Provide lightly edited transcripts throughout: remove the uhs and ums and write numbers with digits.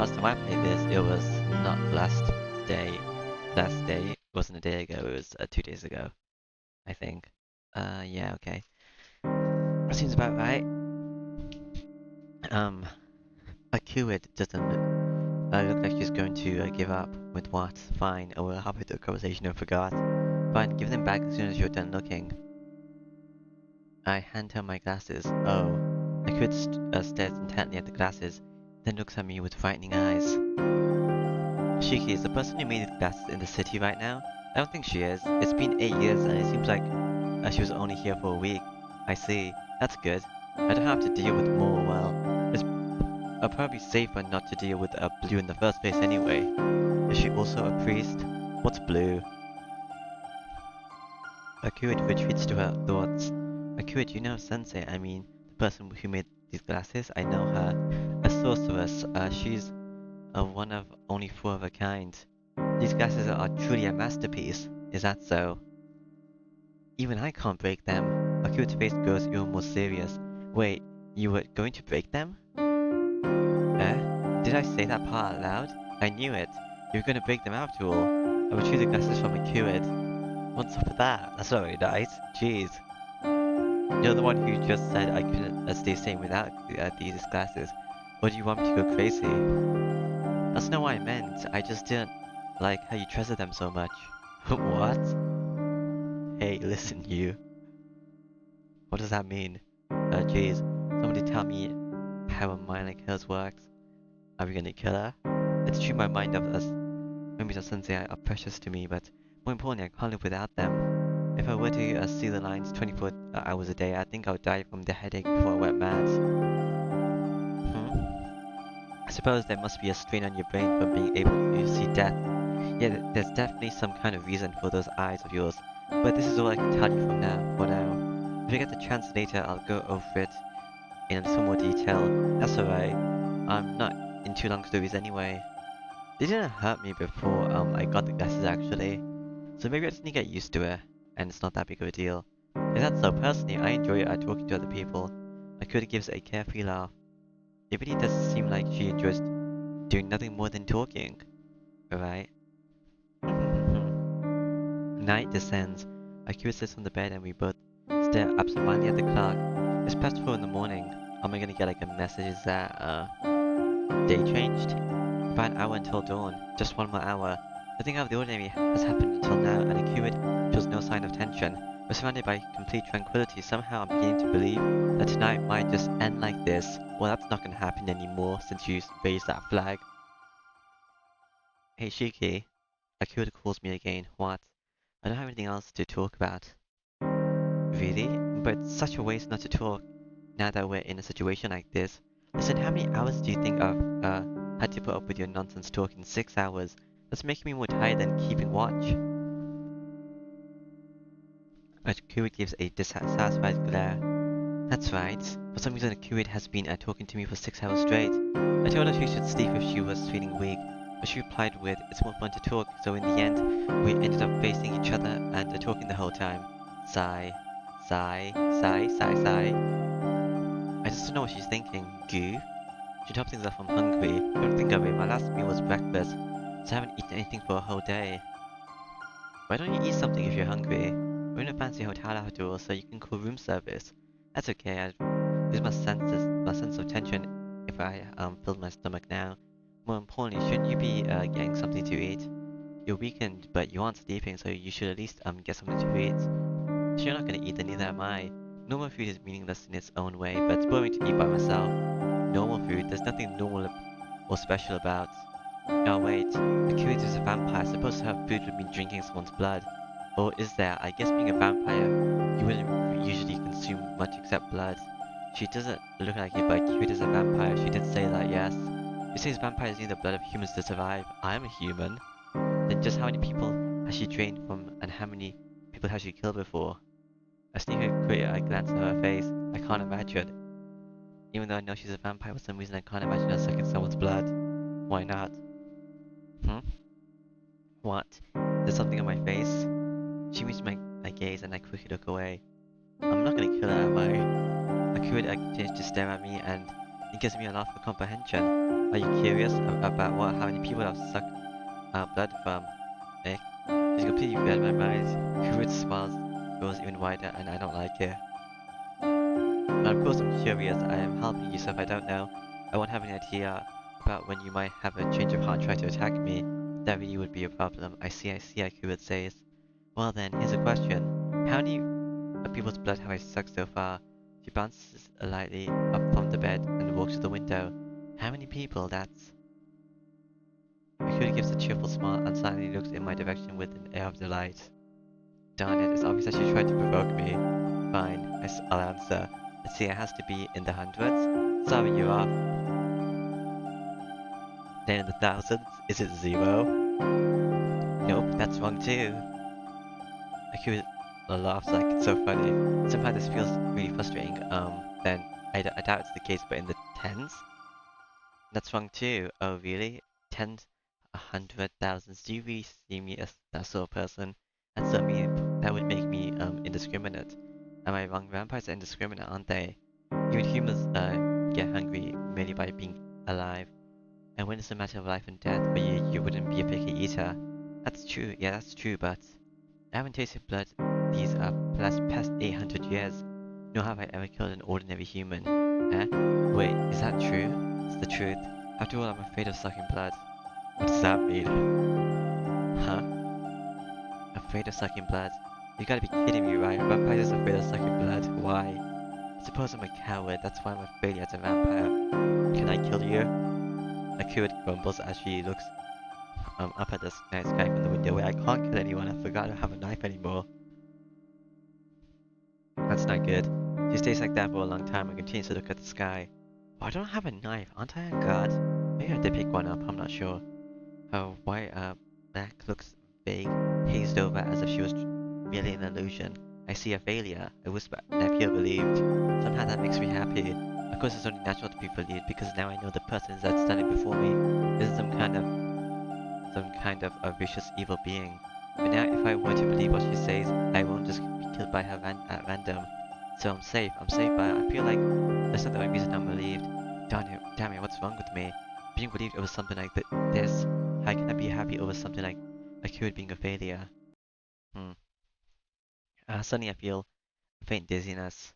last time I played this, it was not day. Last day, it wasn't a day ago, it was 2 days ago, I think. Yeah, okay. Seems about right. Um, Akuid doesn't look like she's going to give up with what? Fine, I will hop into the conversation and forgot. Fine, give them back as soon as you're done looking. I hand her my glasses. Oh. Akuid stares intently at the glasses, then looks at me with frightening eyes. Shiki is the person who made these glasses in the city right now? I don't think she is. It's been 8 years and it seems like she was only here for a week. I see. That's good. I don't have to deal with more, well, it's probably safer not to deal with Blue in the first place anyway. Is she also a priest? What's Blue? Akuid retreats to her thoughts. Akuid, you know Sensei, I mean, the person who made these glasses, I know her. A sorceress, she's one of only 4 of a kind. These glasses are truly a masterpiece. Is that so? Even I can't break them. Akuid's face grows even more serious. Wait, you were going to break them? Eh? Did I say that part out loud? I knew it. You were going to break them after all. I retrieved the glasses from Akuid. What's up with that? That's not very nice. Jeez. You're the one who just said I couldn't stay sane without these glasses. Or do you want me to go crazy? That's not what I meant. I just didn't like how you treasure them so much. What? Hey, listen, you. What does that mean? Jeez. Somebody tell me how a mind like hers works. Are we gonna kill her? It's true my mind of us memories of Sensei are precious to me, but more importantly, I can't live without them. If I were to see the lines 24 hours a day, I think I would die from the headache before I went mad. I suppose there must be a strain on your brain from being able to see death. Yeah, there's definitely some kind of reason for those eyes of yours, but this is all I can tell you for now. If I get the chance later, I'll go over it in some more detail. That's alright. I'm not into long stories anyway. They didn't hurt me before I got the glasses actually, so maybe I just need to get used to it, and it's not that big of a deal. If that's so, personally, I enjoy talking to other people. Akuda gives a carefree laugh. It really does seem like she enjoys doing nothing more than talking. Alright? Night descends. Akira sits on the bed and we both stare absentmindedly at the clock. It's past 4 in the morning. Am I gonna get like a message that day changed? About an hour until dawn. Just 1 more hour. Nothing out of the ordinary has happened until now, and Akira shows no sign of tension. We're surrounded by complete tranquility. Somehow I'm beginning to believe that tonight might just end like this. Well, that's not gonna happen anymore since you raised that flag. Hey Shiki. Akira calls me again. What? I don't have anything else to talk about. Really? But it's such a waste not to talk now that we're in a situation like this. Listen, how many hours do you think I've had to put up with your nonsense talk in 6 hours? That's making me more tired than keeping watch. Akuid gives a dissatisfied glare. That's right. For some reason Akuid has been talking to me for 6 hours straight. I told her she should sleep if she was feeling weak, but she replied with, it's more fun to talk, so in the end, we ended up facing each other and talking the whole time. Sigh. Sigh. Sigh. Sigh. Sigh. I just don't know what she's thinking. Goo? She tops things off, I'm hungry. Don't think of it, my last meal was breakfast, so I haven't eaten anything for a whole day. Why don't you eat something if you're hungry? We're in a fancy hotel after all, so you can call room service. That's okay, I'd lose my sense of tension if I filled my stomach now. More importantly, shouldn't you be getting something to eat? You're weakened, but you aren't sleeping, so you should at least get something to eat. So you're not gonna eat, then neither am I. Normal food is meaningless in its own way, but it's boring to eat by myself. Normal food, there's nothing normal or special about. Oh wait, Akira is a vampire, supposed to have food would mean drinking someone's blood. Or is there? I guess being a vampire, you wouldn't usually consume much except blood. She doesn't look like it, but Akira is a vampire, she did say that, yes. She says vampires need the blood of humans to survive. I'm a human. Then just how many people has she drained from, and how many people has she killed before? I sneak a quick glance at her face. I can't imagine. Even though I know she's a vampire, for some reason I can't imagine her sucking someone's blood. Why not? What? There's something on my face? She meets my gaze and I quickly look away. I'm not gonna kill her, am I? Akira continues to stare at me and it gives me a laugh of comprehension. Are you curious about how many people have sucked blood from Nick? She's completely read my mind. Kuwit's smile goes even wider and I don't like it. Of course I'm curious, I am helping you so if I don't know, I won't have any idea about when you might have a change of heart and try to attack me. That really would be a problem. I see, Kuwit says. Well then, here's a question. How many people's blood have I sucked so far? She bounces lightly up from the bed and walks to the window. How many people? That's... Kuwit gives a cheerful smile and suddenly looks in my direction with an air of delight. Darn it, it's obvious that she tried to provoke me. Fine, I'll answer. Let's see, it has to be in the hundreds. Sorry, you're off. Then in the thousands, is it 0? Nope, that's wrong too. Akira laughs like it's so funny. Sometimes this feels really frustrating. Then I doubt it's the case, but in the tens? That's wrong too. Oh really? Tens, 100,000s. Do you really see me as that sort of person? That would make me indiscriminate. Am I wrong? Vampires are indiscriminate, aren't they? Even humans get hungry merely by being alive. And when it's a matter of life and death, but you wouldn't be a picky eater. That's true, yeah that's true, but I haven't tasted blood these past 800 years, nor have I ever killed an ordinary human. Eh? Wait, is that true? It's the truth. After all, I'm afraid of sucking blood. What does that mean? Huh? Afraid of sucking blood? You gotta be kidding me, right? A vampire is afraid of sucking blood. Why? I suppose I'm a coward, that's why I'm afraid as a vampire. Can I kill you? Akira grumbles as she looks up at the night sky from the window. Wait, I can't kill anyone, I forgot I don't have a knife anymore. That's not good. She stays like that for a long time and continues to look at the sky. Oh, I don't have a knife, aren't I on guard? Maybe I have to pick one up, I'm not sure. Her white back looks vague, hazed over as if she was merely an illusion. I see a failure, I whisper, and I feel relieved. Somehow that makes me happy. Of course it's only natural to be relieved because now I know the person that's standing before me isn't some kind of a vicious evil being. But now if I were to believe what she says, I won't just be killed by her at random. So I'm safe, but I feel like that's not the only reason I'm relieved. Damn it, what's wrong with me? Being relieved over something like this, how can I be happy over something like Akira being a failure? Suddenly I feel a faint dizziness.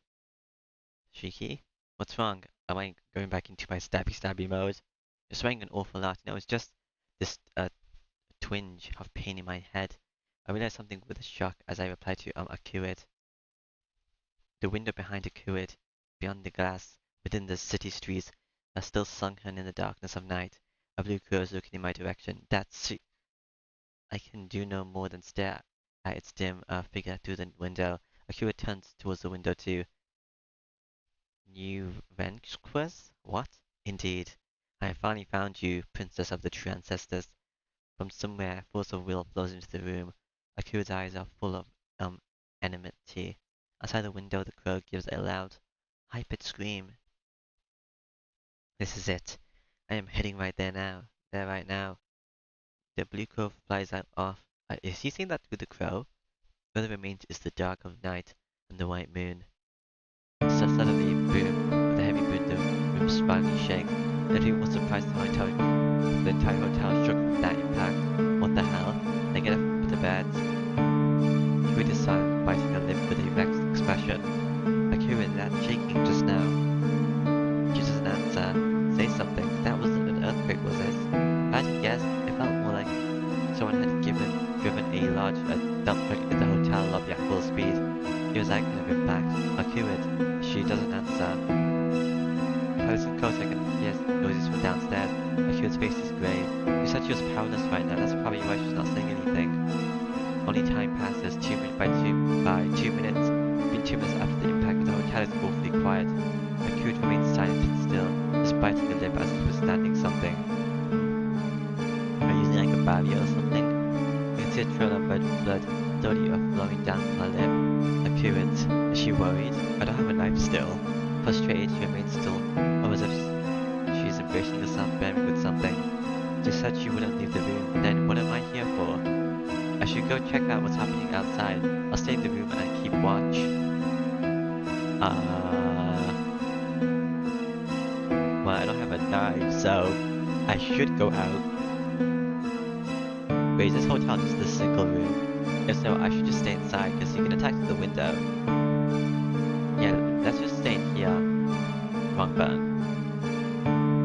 Shiki? What's wrong? Am I going back into my stabby mode? You're swearing an awful lot. No, it's just this twinge of pain in my head. I realized something with a shock as I replied to Akira. The window behind Akira, beyond the glass, within the city streets, are still sunken in the darkness of night. A blue crow is looking in my direction. I can do no more than stare at its dim figure through the window. Akira turns towards the window too. New Venquez? What? Indeed. I have finally found you, princess of the true ancestors. From somewhere, force of will flows into the room. Akira's eyes are full of enmity. Outside the window, the crow gives a loud, high-pitched scream. This is it. I am heading right right now. The blue crow flies off. Is he saying that to the crow? All that remains is the dark of night and the white moon. So suddenly, boom, with a heavy boom, the room slightly shakes. Everyone was surprised how the entire hotel shook from that impact. What the hell? I get up with the bed. Akira is silent, biting her lip with a vexed expression. Akira, that shaking just now. She doesn't answer. Say something. That wasn't an earthquake, was it? I had to guess. It felt more like someone had driven a large dump truck into the hotel lobby at full speed. It was that kind of impact. Akira, she doesn't answer. If I listen close, I can hear noises from downstairs. Akira's face is grey. She said she was powerless right now. That's probably why she's not saying anything. Only time passes, 2 minutes by 2 minutes. It's been 2 minutes after the impact, but the hotel is awfully quiet. Akira remains silent and still, just biting her lip as if withstanding something. Are you using like a barrier or something? You can see a trail of red blood slowly flowing down from her lip. Akira, is she worried? I don't have a knife still. Frustrated, she remains still, almost as if she's embracing herself bearing with something. She said she wouldn't leave the room. Then what am I here for? I should go check out what's happening outside. I'll stay in the room and keep watch. Well, I don't have a knife, so I should go out. Wait, is this hotel just a single room? If so, I should just stay inside because you can attack through the window. Yeah, let's just stay in here. Wrong button.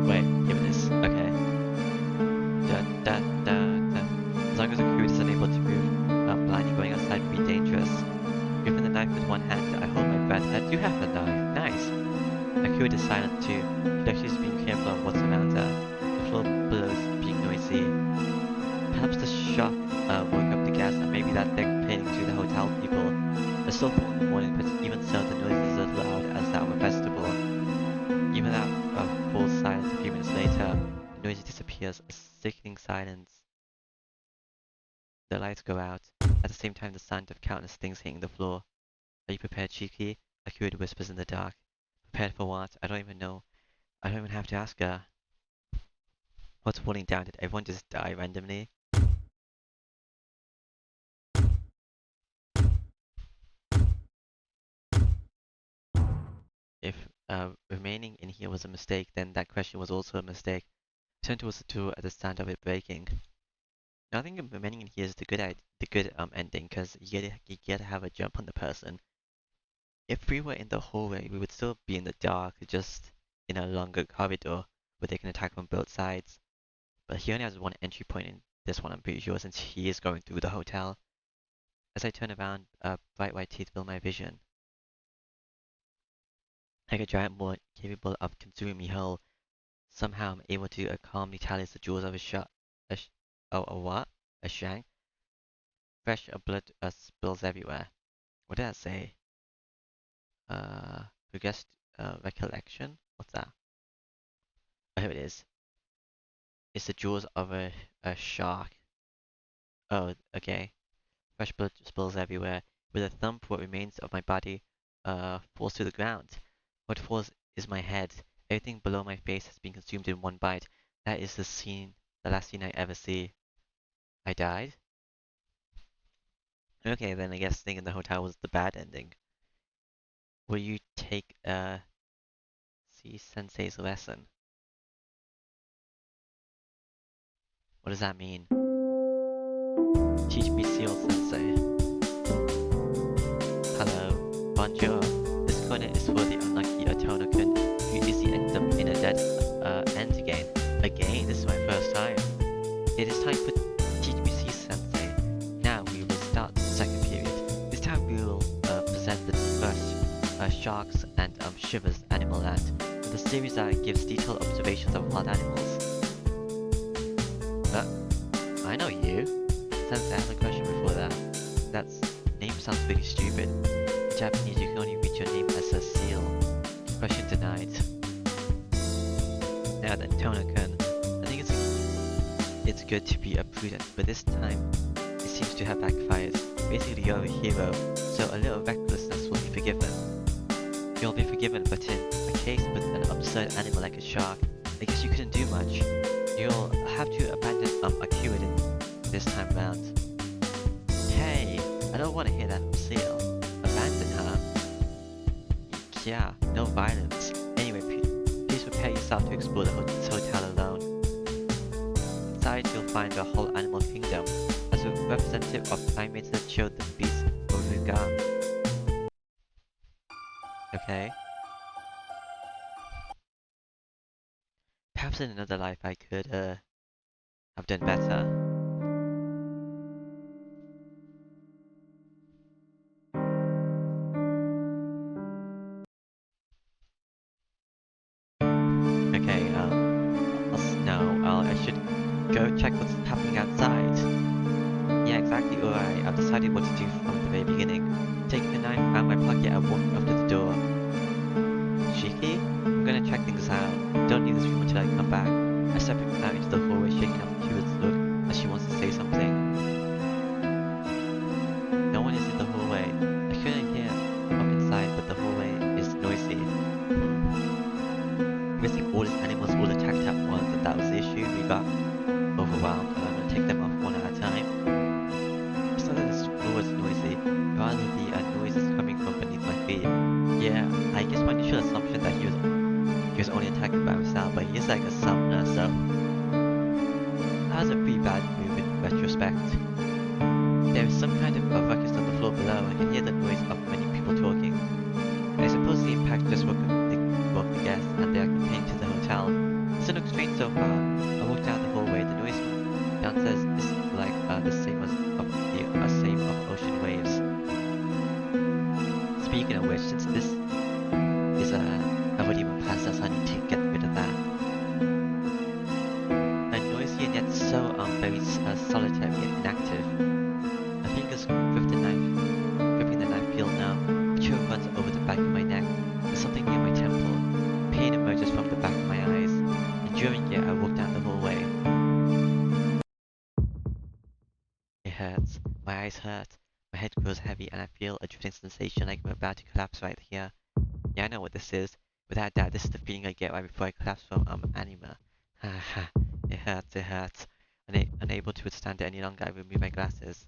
Wait, here it is. Okay. As long as the crew is unable to move blindly, going outside would be dangerous. Gripping the knife with one hand, I hold my breath. I do have the knife. Nice. The crew is silent too. She is being careful of what's around her. The floor below is being noisy. Perhaps the shock woke up the guests, and maybe that they're complaining to the hotel people. It's still 4 in the morning, but even so, the noise is as loud as that of a festival. Even that falls silent a few minutes later, the noise disappears, a sickening silence. The lights go out. At the same time, the sound of countless things hitting the floor. Are you prepared, Chiki? Akira whispers in the dark. Prepared for what? I don't even know. I don't even have to ask her. What's falling down? Did everyone just die randomly? If remaining in here was a mistake, then that question was also a mistake. I turned towards the door at the sound of it breaking. Now, I think remaining in here is the good ending, because you get to have a jump on the person. If we were in the hallway, we would still be in the dark, just in a longer corridor where they can attack from both sides. But he only has one entry point in this one, I'm pretty sure, since he is going through the hotel. As I turn around, bright white teeth fill my vision. Like a giant board capable of consuming me whole, somehow I'm able to calmly tally the jaws of a what? A shank? Fresh blood spills everywhere. What did that say? Regressed recollection? What's that? Oh, here it is. It's the jaws of a shark. Oh, okay. Fresh blood spills everywhere. With a thump, what remains of my body falls to the ground. What falls is my head. Everything below my face has been consumed in one bite. That is the last scene I ever see. I died? Okay, then I guess staying in the hotel was the bad ending. Will you take see Sensei's lesson? What does that mean? Teach me Seal Sensei. Hello, bonjour. This corner is for the unlucky Otono-kun who easily ends up in a dead end again. Again, this is my first time. It is time for Teach me Seal Sensei. Now we will start the second period. This time we will present the first sharks and shivers animal land with a series that gives detailed observations of wild animals. I know you. Sensei, I have a question before that. That name sounds really stupid. In Japanese, you can only read your name as a seal. Question denied. Now then, Tono-kun, I think it's good to be prudent, but this time it seems to have backfired. Basically, you're a hero, so a little recklessness will be forgiven. You'll be forgiven, but in a case with an absurd animal like a shark, I guess you couldn't do much. You'll have to abandon Akira this time round. Hey, I don't want to hear that from Seal. Abandon her? Yeah, no violence. Anyway, please prepare yourself to explore the hotel alone. Inside, you'll find a whole animal kingdom. As a representative of primates that showed the beast of Ruga. Okay. Perhaps in another life I could have done better. Okay, I should go check what's happening outside. Yeah, exactly, alright, I've decided what to do from the very beginning. Taking the knife out of my pocket and walking up to the door. Shiki? I'm gonna check things out. Don't leave this room until I come back. I step out into the hallway, shaking up Kira's look as she wants to say something. No one is in the hallway. I couldn't hear from inside, but the hallway is noisy. Missing all these animals all attacked at once, and that was the issue. We got overwhelmed, and I'm gonna take them off one at a time. It's not that this floor is noisy, rather the noise is coming from beneath my feet. Yeah, I guess my initial assumption that he was only attacking by himself, but he is like a summoner, so has a pretty bad move in retrospect. There is some kind of a ruckus on the floor below. I can hear the noise of many people talking. I suppose the impact just woke the guests and they are complaining to the hotel. It doesn't look strange so far. I walk down the hallway. The noise downstairs is like the same of ocean waves. Speaking of which, since this is I've already run past us, I need to get rid of that. A noisy and yet so very solitary and inactive. My fingers gripping the knife peel now. A chill runs over the back of my neck. There's something near my temple. Pain emerges from the back of my eyes. Enduring it, I walk down the hallway. It hurts. My eyes hurt. My head grows heavy and I feel a drifting sensation like I'm about to collapse right here. Yeah, I know what this is. Without doubt, this is the feeling I get right before I collapse from anima. Ha ha. It hurts, it hurts. Unable to withstand it any longer, I remove my glasses.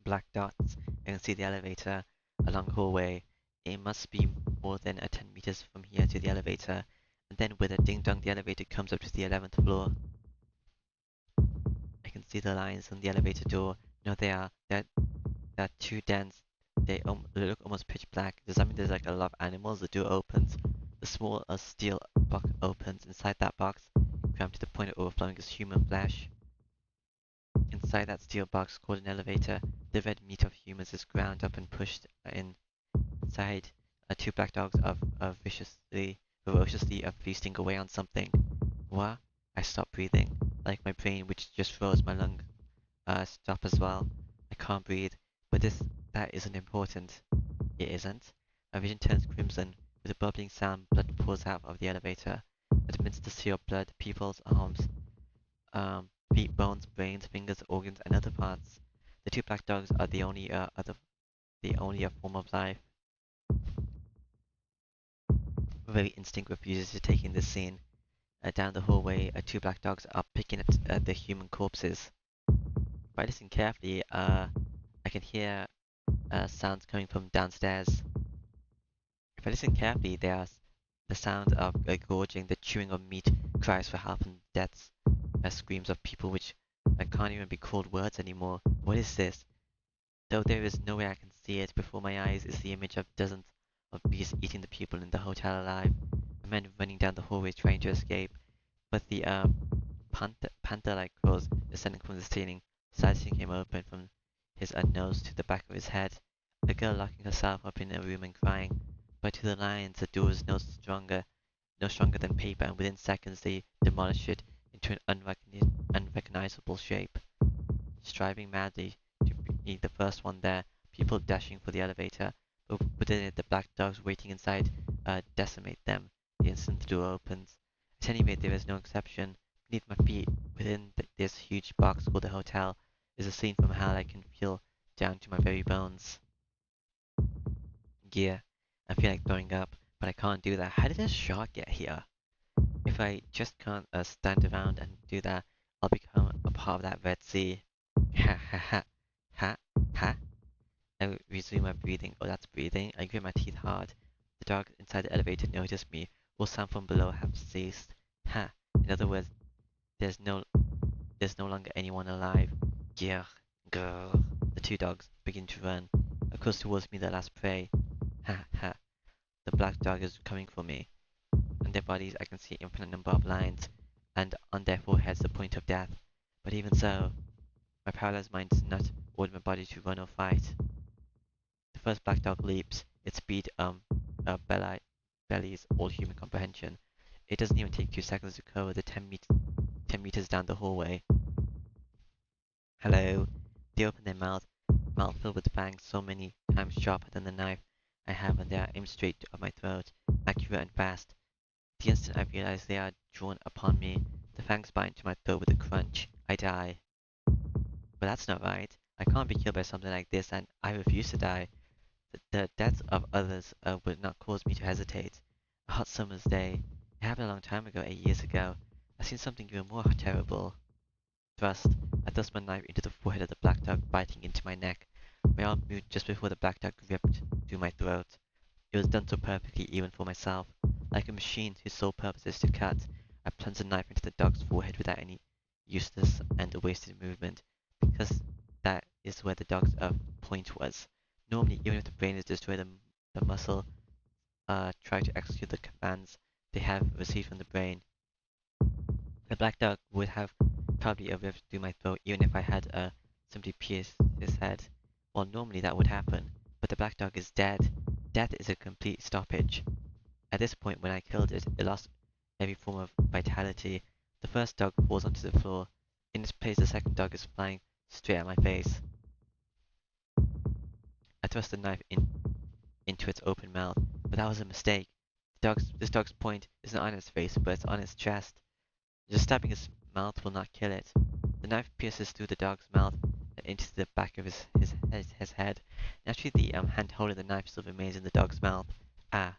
Black dots. I can see the elevator. A long hallway. It must be more than 10 meters from here to the elevator. And then with a ding-dong, the elevator comes up to the 11th floor. I can see the lines on the elevator door. No, they're too dense. They look almost pitch black. Does that mean there's like a lot of animals? The door opens. The small steel box opens. Inside that box, crammed to the point of overflowing, is human flesh. Inside that steel box called an elevator, the red meat of humans is ground up and pushed in. Inside, two black dogs are ferociously feasting away on something. What? I stop breathing, like my brain, which just froze. My lung stop as well. I can't breathe, but that isn't important. It isn't. My vision turns crimson. With a bubbling sound, blood pours out of the elevator. Amidst the sea of blood, people's arms, feet, bones, brains, fingers, organs, and other parts. The two black dogs are the only form of life. My very instinct refuses to take in this scene. Down the hallway, two black dogs are picking at the human corpses. If I listen carefully, I can hear sounds coming from downstairs. If I listen carefully, there's the sound of gorging, the chewing of meat, cries for help, and deaths, screams of people which can't even be called words anymore. What is this? Though there is no way I can see it, before my eyes is the image of dozens of beasts eating the people in the hotel alive. A man running down the hallway trying to escape, but the panther-like claws descending from the ceiling, slicing him open from his nose to the back of his head. A girl locking herself up in a room and crying. But to the lions, the door is no stronger than paper, and within seconds they demolish it into an unrecognizable shape. Striving madly to be the first one there, people dashing for the elevator, but within it the black dogs waiting inside decimate them the instant the door opens. At any rate, there is no exception. Beneath my feet, within this huge box called the hotel, is a scene from hell I can feel down to my very bones. Yeah, I feel like throwing up, but I can't do that. How did a shark get here? If I just can't stand around and do that, I'll become a part of that Red Sea. Ha ha ha. Ha ha. I resume my breathing. Oh, that's breathing. I grit my teeth hard. The dogs inside the elevator notice me. All sound from below have ceased. Ha. In other words, there's no longer anyone alive. Grr. Grr. The two dogs begin to run. Of course, towards me, the last prey. Ha ha. The black dog is coming for me. On their bodies I can see an infinite number of lines, and on their foreheads the point of death. But even so, my paralyzed mind does not order my body to run or fight. The first black dog leaps. Its speed bellies all human comprehension. It doesn't even take 2 seconds to cover the 10 meters down the hallway. Hello. They open their mouth filled with fangs so many times sharper than the knife I have, and they are aimed straight at my throat, accurate and fast. The instant I realize they are drawn upon me, the fangs bite into my throat with a crunch. I die. But that's not right. I can't be killed by something like this, and I refuse to die. The deaths of others would not cause me to hesitate. A hot summer's day. It happened a long time ago, 8 years ago. I've seen something even more terrible. Thrust. I thrust my knife into the forehead of the black dog, biting into my neck. My arm moved just before the black dog ripped through my throat. It was done so perfectly even for myself. Like a machine whose sole purpose is to cut, I plunged the knife into the dog's forehead without any useless and wasted movement, because that is where the dog's point was. Normally, even if the brain is destroyed, the muscle try to execute the commands they have received from the brain. The black dog would have probably ripped through my throat even if I had simply pierced his head. Well, normally that would happen, but the black dog is dead. Death is a complete stoppage. At this point, when I killed it, it lost every form of vitality. The first dog falls onto the floor. In its place, the second dog is flying straight at my face. I thrust the knife into its open mouth, but that was a mistake. This dog's point isn't on its face, but it's on its chest. Just stabbing its mouth will not kill it. The knife pierces through the dog's mouth and into the back of his head. Naturally, the hand holding the knife still remains in the dog's mouth. Ah,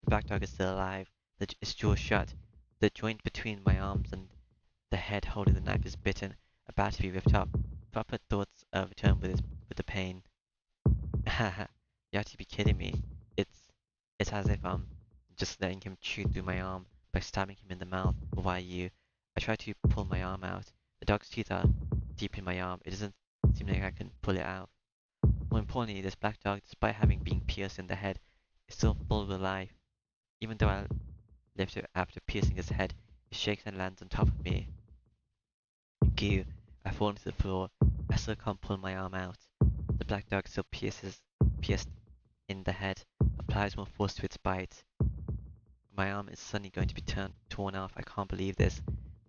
the black dog is still alive. Its jaw shut. The joint between my arms and the head holding the knife is bitten, about to be ripped up. Proper thoughts return with the pain. Haha, you have to be kidding me. It's as if I'm just letting him chew through my arm by stabbing him in the mouth. Why you? I try to pull my arm out. The dog's teeth are deep in my arm. It doesn't seem like I can pull it out. More importantly, this black dog, despite having been pierced in the head, is still full of life. Even though I lift it after piercing his head, it shakes and lands on top of me. Goo, I fall to the floor. I still can't pull my arm out. The black dog still pierced in the head, applies more force to its bite. My arm is suddenly going to be torn off. I can't believe this.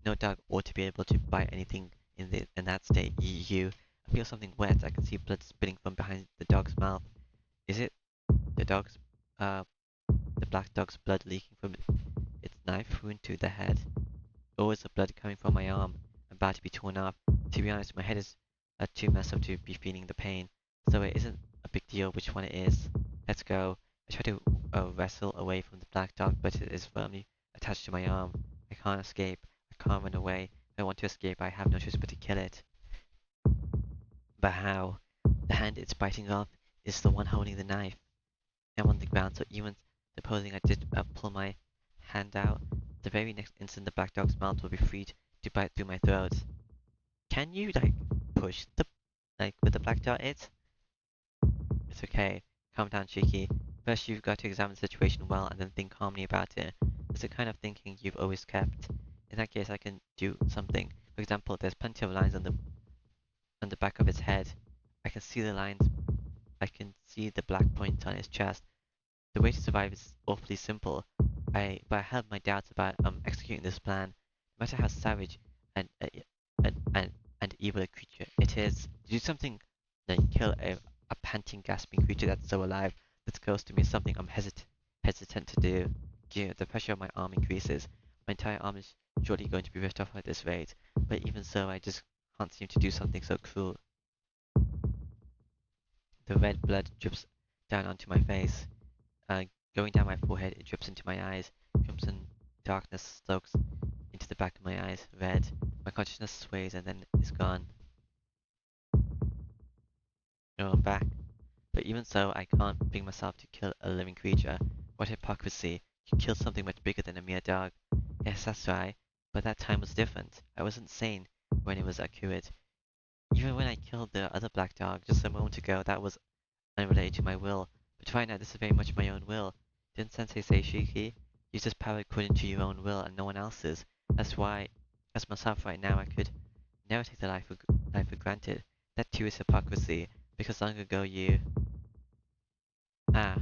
No dog ought to be able to bite anything in that state. I feel something wet. I can see blood spitting from behind the dog's mouth. Is it the dog's, the black dog's blood leaking from its knife wound to the head? Or is the blood coming from my arm, about to be torn off? To be honest, my head is too messed up to be feeling the pain, so it isn't a big deal which one it is. Let's go. I try to wrestle away from the black dog, but it is firmly attached to my arm. I can't escape. I can't run away. If I want to escape, I have no choice but to kill it. But how? The hand it's biting off is the one holding the knife. I'm on the ground, so even supposing I did pull my hand out, the very next instant the black dog's mouth will be free to bite through my throat. Can you, push with the black dog It's okay. Calm down, Cheeky. First, you've got to examine the situation well and then think calmly about it. It's the kind of thinking you've always kept. In that case, I can do something. For example, there's plenty of lines on the back of its head. I can see the lines. I can see the black points on its chest. The way to survive is awfully simple. But I have my doubts about executing this plan. No matter how savage and evil a creature it is, to do something like kill a panting, gasping creature that's so alive, that's close to me, is something I'm hesitant to do. The pressure on my arm increases. My entire arm is surely going to be ripped off at this rate, but even so, I just can't seem to do something so cruel. The red blood drips down onto my face. Going down my forehead, it drips into my eyes. Crimson darkness soaks into the back of my eyes, red. My consciousness sways and then is gone. No, I'm back. But even so, I can't bring myself to kill a living creature. What hypocrisy. You kill something much bigger than a mere dog. Yes, that's right. But that time was different. I wasn't sane when it was accurate. Even when I killed the other black dog just a moment ago, that was unrelated to my will. But right now, this is very much my own will. Didn't Sensei say, Shiki? Use this power according to your own will and no one else's. That's why, as myself right now, I could never take the life for granted. That too is hypocrisy, because long ago you... Ah,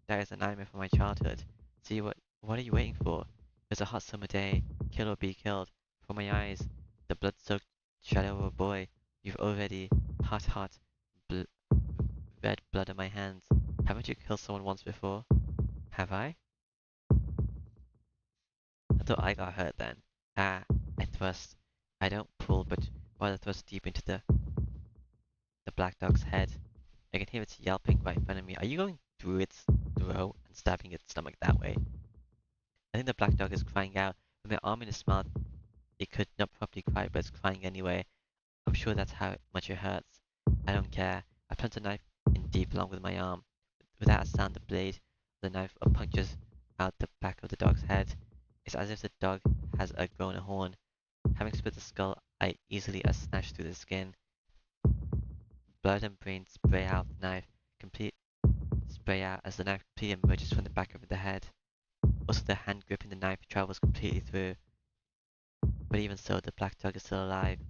that is a nightmare from my childhood. See, what are you waiting for? It's a hot summer day. Kill or be killed. For my eyes, the blood-soaked shadow of a boy. You've already hot, red blood on my hands. Haven't you killed someone once before? Have I? I thought I got hurt then. Ah, I thrust. I don't pull, but rather thrust deep into the black dog's head. I can hear its yelping right in front of me. Are you going through its throat and stabbing its stomach that way? I think the black dog is crying out. With my arm in its mouth, it could not properly cry, but it's crying anyway. I'm sure that's how much it hurts. I don't care. I plunge the knife in deep along with my arm. Without a sound, the blade of the knife punctures out the back of the dog's head. It's as if the dog has grown a horn. Having split the skull, I easily snatch through the skin. Blood and brains spray out the knife, complete spray out as the knife completely emerges from the back of the head. Also, the hand gripping the knife travels completely through. But even so, the black dog is still alive.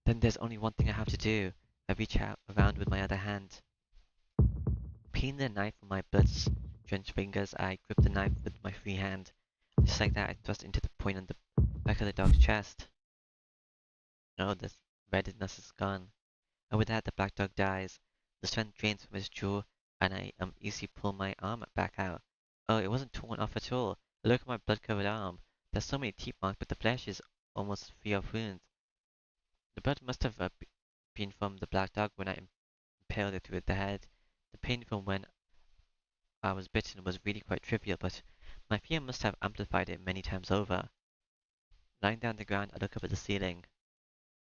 Then there's only one thing I have to do. I reach out around with my other hand. Peeling the knife from my blood-drenched fingers, I grip the knife with my free hand. Just like that, I thrust into the point on the back of the dog's chest. Oh, the redness is gone. And with that, the black dog dies. The strength drains from his jaw, and I easily pull my arm back out. Oh, it wasn't torn off at all. Look at my blood-covered arm. There's so many teeth marks, but the flesh is almost free of wounds. The blood must have been from the black dog when I impaled it with the head. The pain from when I was bitten was really quite trivial, but my fear must have amplified it many times over. Lying down on the ground, I look up at the ceiling.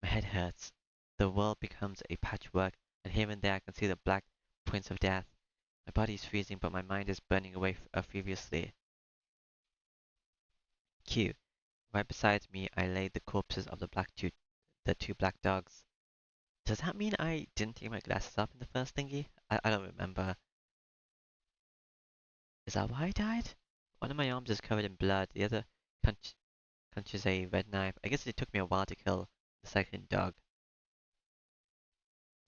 My head hurts. The world becomes a patchwork, and here and there I can see the black points of death. My body is freezing, but my mind is burning away furiously. Q. Right beside me, I laid the corpses of the two black dogs. Does that mean I didn't take my glasses off in the first thingy? I don't remember. Is that why I died? One of my arms is covered in blood, the other clenches a red knife. I guess it took me a while to kill the second dog.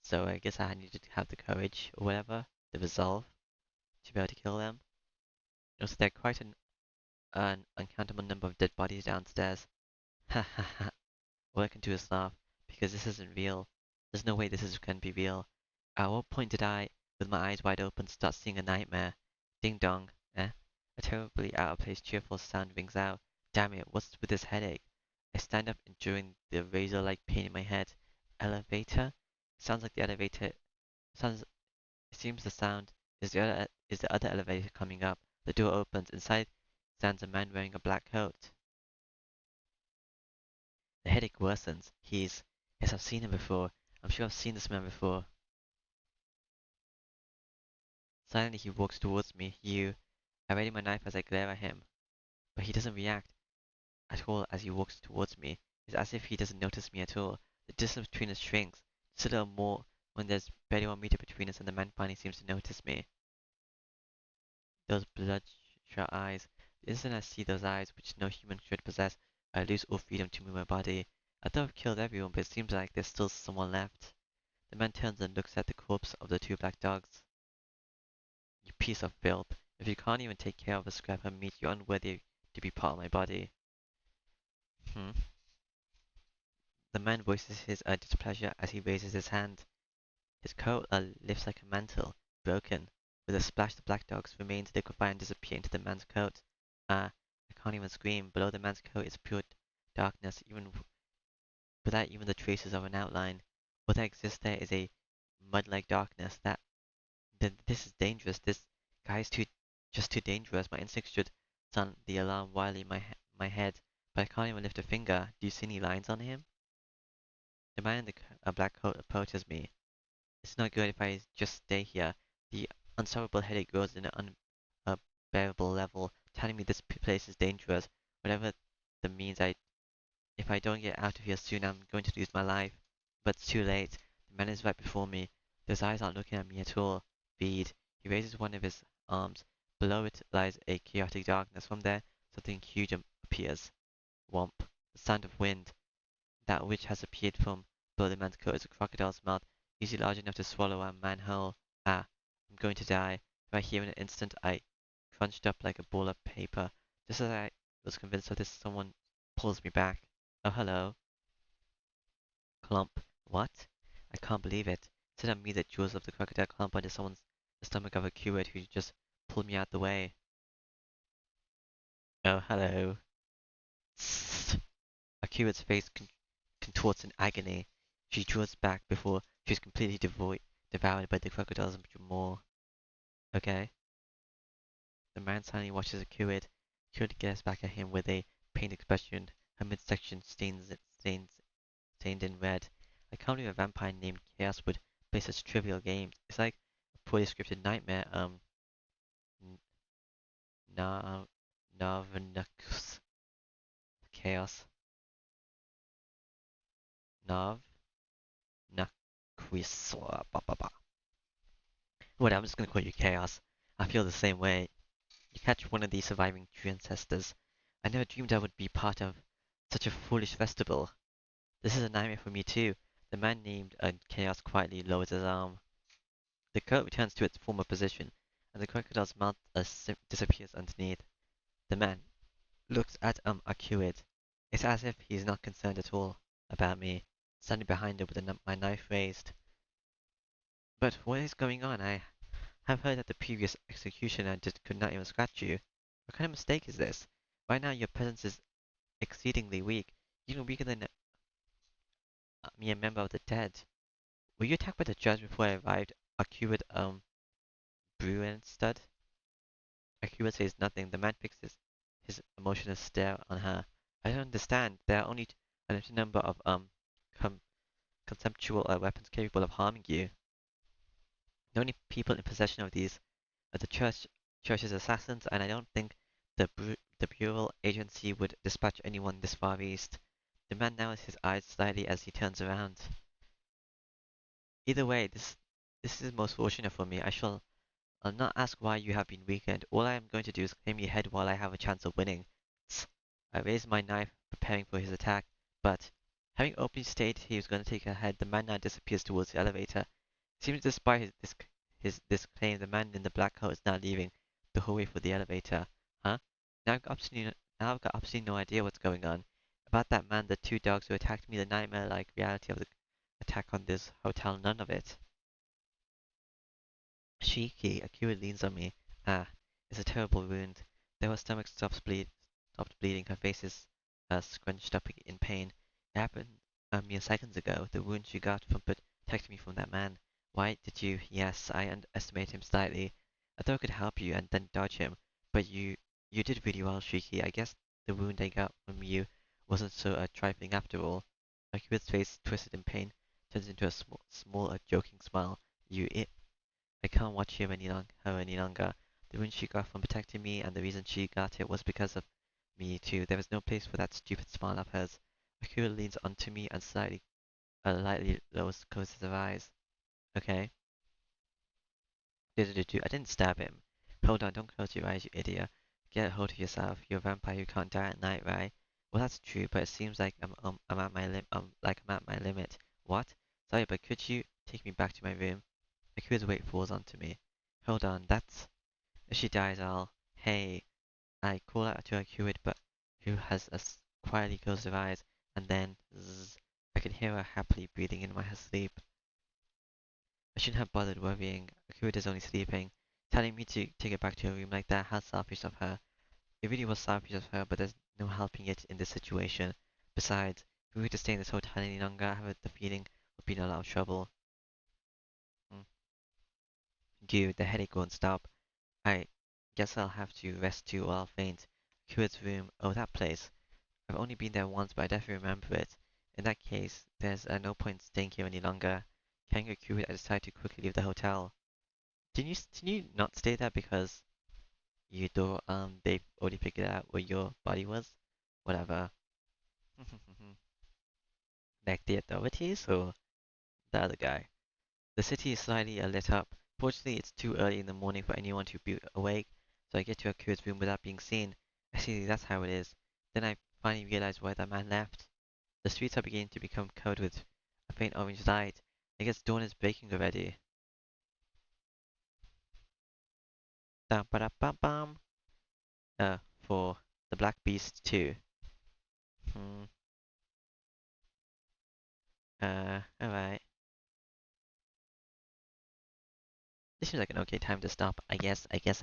So I guess I needed to have the courage or whatever, the resolve to be able to kill them. Also, there are quite an uncountable number of dead bodies downstairs. Ha ha ha. All I can do is laugh, because this isn't real. There's no way can be real. At what point did I, with my eyes wide open, start seeing a nightmare? Ding dong, eh? A terribly out of place cheerful sound rings out. Damn it, what's with this headache? I stand up, enduring the razor-like pain in my head. Elevator? Sounds like the elevator. Sounds. It seems the sound is the other elevator coming up. The door opens. Inside stands a man wearing a black coat. The headache worsens. Yes, I've seen him before. I'm sure I've seen this man before. Silently, he walks towards me. I ready my knife as I glare at him. But he doesn't react at all as he walks towards me. It's as if he doesn't notice me at all. The distance between us shrinks. Just a little more when there's barely 1 meter between us and the man finally seems to notice me. Those bloodshot eyes. The instant I see those eyes, which no human should possess, I lose all freedom to move my body. I thought I've killed everyone, but it seems like there's still someone left. The man turns and looks at the corpse of the two black dogs. You piece of filth. If you can't even take care of a scrap of meat, you're unworthy to be part of my body. Hmm. The man voices his displeasure as he raises his hand. His coat lifts like a mantle, broken. With a splash, the black dog's remains liquefy and disappear into the man's coat. I can't even scream. Below the man's coat is pure darkness, even without even the traces of an outline. What that exists there is a mud-like darkness this is dangerous. This guy is just too dangerous. My instincts should sound the alarm wildly in my head, but I can't even lift a finger. Do you see any lines on him? The man in the black coat approaches me. It's not good if I just stay here. The unstoppable headache grows in an unbearable level, telling me this place is dangerous. Whatever the means, if I don't get out of here soon, I'm going to lose my life. But it's too late. The man is right before me. Those eyes aren't looking at me at all. Feed. He raises one of his arms. Below it lies a chaotic darkness. From there, something huge appears. Womp. The sound of wind. That which has appeared from below the man's coat is a crocodile's mouth, usually large enough to swallow a man whole. I'm going to die. Right here in an instant, I crunched up like a ball of paper. Just as I was convinced of this, someone pulls me back. Oh, hello. Clump. What? I can't believe it. Instead of me, the jaws of the crocodile clump onto the stomach of a curate who just pulled me out the way. Oh, hello. A curate's face contorts in agony. She draws back before she is completely devoured by the crocodile's maw. Okay. The man silently watches a curate. Curate glares back at him with a pained expression. Her midsection stained in red. I can't believe a vampire named Chaos would play such trivial games. It's like a poorly scripted nightmare. N- Na Navanux. Chaos. Nav. Nakwiswa. Ba ba ba. Whatever, I'm just gonna call you Chaos. I feel the same way. You catch one of these surviving true ancestors. I never dreamed I would be part of such a foolish festival. This is a nightmare for me too. The man named Chaos quietly lowers his arm. The coat returns to its former position, and the crocodile's mouth disappears underneath. The man looks at Akuid. It's as if he's not concerned at all about me, standing behind her with my knife raised. But what is going on? I have heard that the previous executioner could not even scratch you. What kind of mistake is this? Right now your presence is exceedingly weak, even weaker than a mere member of the dead. Were you attacked by the judge before I arrived? Akuid, Bruin stud? Akira says nothing. The man fixes his emotional stare on her. I don't understand. There are only a limited number of com conceptual weapons capable of harming you. The only people in possession of these are the church's assassins, and I don't think the Bureau agency would dispatch anyone this far east. The man narrows his eyes slightly as he turns around. Either way, this is most fortunate for me. I'll not ask why you have been weakened. All I am going to do is claim your head while I have a chance of winning. Tsk. I raised my knife, preparing for his attack, but having openly stated he was going to take her head, the man now disappears towards the elevator. Seems despite this claim, the man in the black coat is now leaving the hallway for the elevator. Huh? Now I've got absolutely no idea what's going on. About that man, the two dogs who attacked me, the nightmare-like reality of the attack on this hotel, none of it. Shiki, Akira leans on me. Ah, it's a terrible wound. Though her stomach stopped bleeding, her face is scrunched up in pain. It happened mere seconds ago. The wound she got from protecting me from that man. Why did you? Yes, I underestimated him slightly. I thought I could help you and then dodge him, but you did really well, Shiki. I guess the wound I got from you wasn't so trifling after all. Akira's face, twisted in pain, turns into a small joking smile. I can't watch her any longer. The wound she got from protecting me, and the reason she got it was because of me too. There was no place for that stupid smile of hers. Akira leans onto me and lightly closes her eyes. Okay. I didn't stab him. Hold on, don't close your eyes, you idiot. Get a hold of yourself. You're a vampire who can't die at night, right? Well, that's true, but it seems like I'm at I'm at my limit. What? Sorry, but could you take me back to my room? Akira's weight falls onto me. Hold on, that's... If she dies, I'll... Hey! I call out to Akira, but who has quietly closed her eyes, and then... Zzz, I can hear her happily breathing in my sleep. I shouldn't have bothered worrying. Akira's only sleeping. Telling me to take her back to her room like that, how selfish of her. It really was selfish of her, but there's no helping it in this situation. Besides, if we were to stay in this hotel any longer, I have the feeling we'd be in a lot of trouble. Mm. Dude, the headache won't stop. I guess I'll have to rest too or I'll faint. Kuret's room. Oh, that place. I've only been there once, but I definitely remember it. In that case, there's no point staying here any longer. Carrying a Kuret, I decided to quickly leave the hotel. Didn't you not stay there because you thought they already figured out where your body was? Whatever. Like the authorities or the other guy? The city is slightly lit up. Fortunately, it's too early in the morning for anyone to be awake, so I get to Aku's room without being seen. I see that's how it is. Then I finally realize why that man left. The streets are beginning to become covered with a faint orange light. I guess dawn is breaking already. Dum ba da bum bum. For the Black Beast too. Hmm. Alright. This seems like an okay time to stop. I guess. I guess.